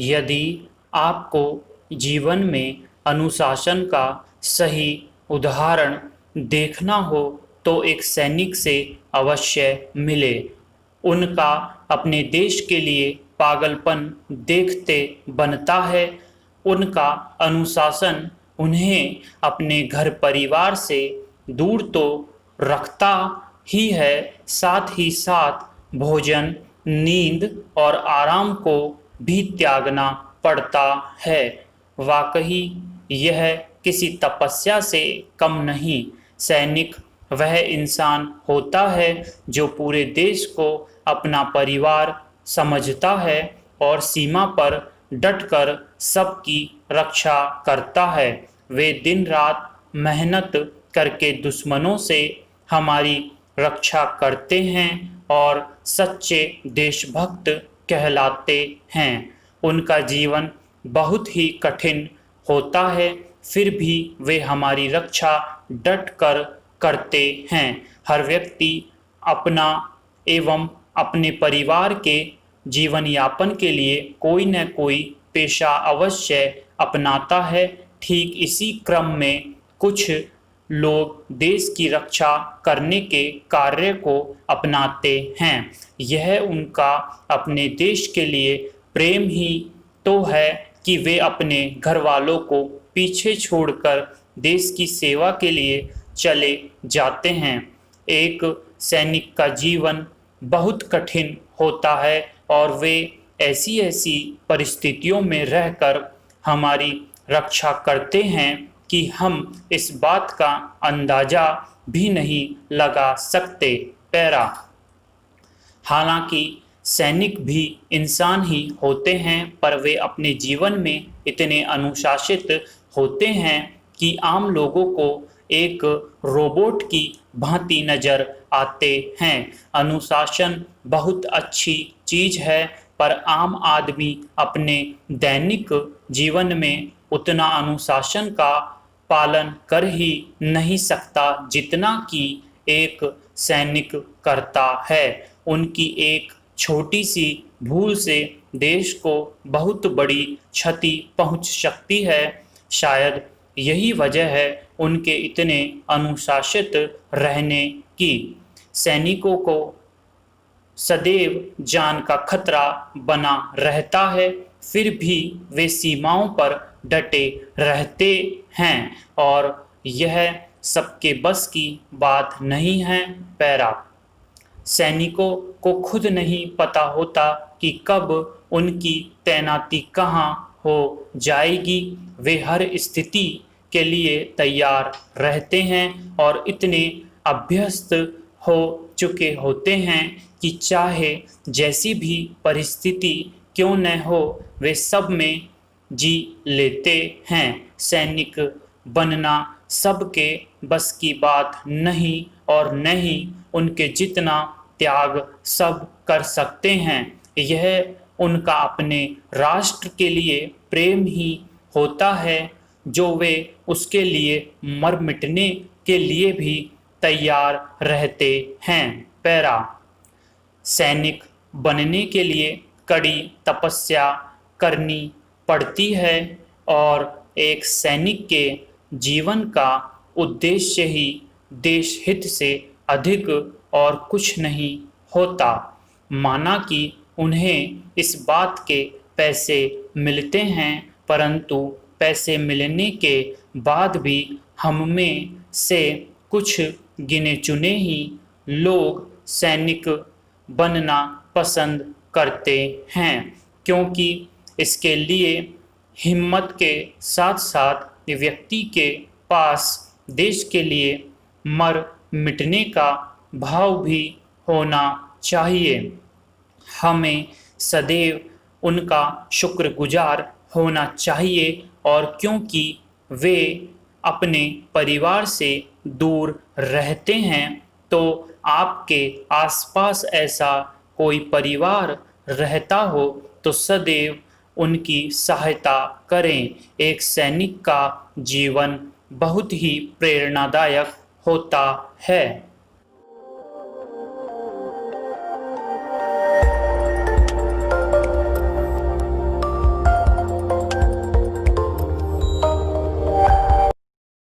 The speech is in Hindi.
यदि आपको जीवन में अनुशासन का सही उदाहरण देखना हो तो एक सैनिक से अवश्य मिले। उनका अपने देश के लिए पागलपन देखते बनता है। उनका अनुशासन उन्हें अपने घर परिवार से दूर तो रखता ही है, साथ ही साथ भोजन, नींद और आराम को भी त्यागना पड़ता है। वाकई यह किसी तपस्या से कम नहीं। सैनिक वह इंसान होता है जो पूरे देश को अपना परिवार समझता है और सीमा पर डटकर सबकी रक्षा करता है। वे दिन रात मेहनत करके दुश्मनों से हमारी रक्षा करते हैं और सच्चे देशभक्त कहलाते हैं। उनका जीवन बहुत ही कठिन होता है, फिर भी वे हमारी रक्षा डट कर करते हैं। हर व्यक्ति अपना एवं अपने परिवार के जीवन यापन के लिए कोई न कोई पेशा अवश्य अपनाता है। ठीक इसी क्रम में कुछ लोग देश की रक्षा करने के कार्य को अपनाते हैं। यह उनका अपने देश के लिए प्रेम ही तो है कि वे अपने घर वालों को पीछे छोड़कर देश की सेवा के लिए चले जाते हैं। एक सैनिक का जीवन बहुत कठिन होता है और वे ऐसी ऐसी परिस्थितियों में रहकर हमारी रक्षा करते हैं कि हम इस बात का अंदाजा भी नहीं लगा सकते। पैरा। हालांकि सैनिक भी इंसान ही होते हैं, पर वे अपने जीवन में इतने अनुशासित होते हैं कि आम लोगों को एक रोबोट की भांति नजर आते हैं। अनुशासन बहुत अच्छी चीज है, पर आम आदमी अपने दैनिक जीवन में उतना अनुशासन का पालन कर ही नहीं सकता जितना कि एक सैनिक करता है। उनकी एक छोटी सी भूल से देश को बहुत बड़ी क्षति पहुंच सकती है। शायद यही वजह है उनके इतने अनुशासित रहने की। सैनिकों को सदैव जान का खतरा बना रहता है, फिर भी वे सीमाओं पर डटे रहते हैं और यह सबके बस की बात नहीं है। पैरा। सैनिकों को खुद नहीं पता होता कि कब उनकी तैनाती कहाँ हो जाएगी। वे हर स्थिति के लिए तैयार रहते हैं और इतने अभ्यस्त हो चुके होते हैं कि चाहे जैसी भी परिस्थिति क्यों न हो, वे सब में जी लेते हैं। सैनिक बनना सबके बस की बात नहीं और न ही उनके जितना त्याग सब कर सकते हैं। यह उनका अपने राष्ट्र के लिए प्रेम ही होता है जो वे उसके लिए मर मिटने के लिए भी तैयार रहते हैं। पैरा। सैनिक बनने के लिए कड़ी तपस्या करनी पड़ती है और एक सैनिक के जीवन का उद्देश्य ही देश हित से अधिक और कुछ नहीं होता। माना कि उन्हें इस बात के पैसे मिलते हैं, परंतु पैसे मिलने के बाद भी हम में से कुछ गिने चुने ही लोग सैनिक बनना पसंद करते हैं, क्योंकि इसके लिए हिम्मत के साथ साथ व्यक्ति के पास देश के लिए मर मिटने का भाव भी होना चाहिए। हमें सदैव उनका शुक्रगुजार होना चाहिए और क्योंकि वे अपने परिवार से दूर रहते हैं, तो आपके आसपास ऐसा कोई परिवार रहता हो तो सदैव उनकी सहायता करें। एक सैनिक का जीवन बहुत ही प्रेरणादायक होता है।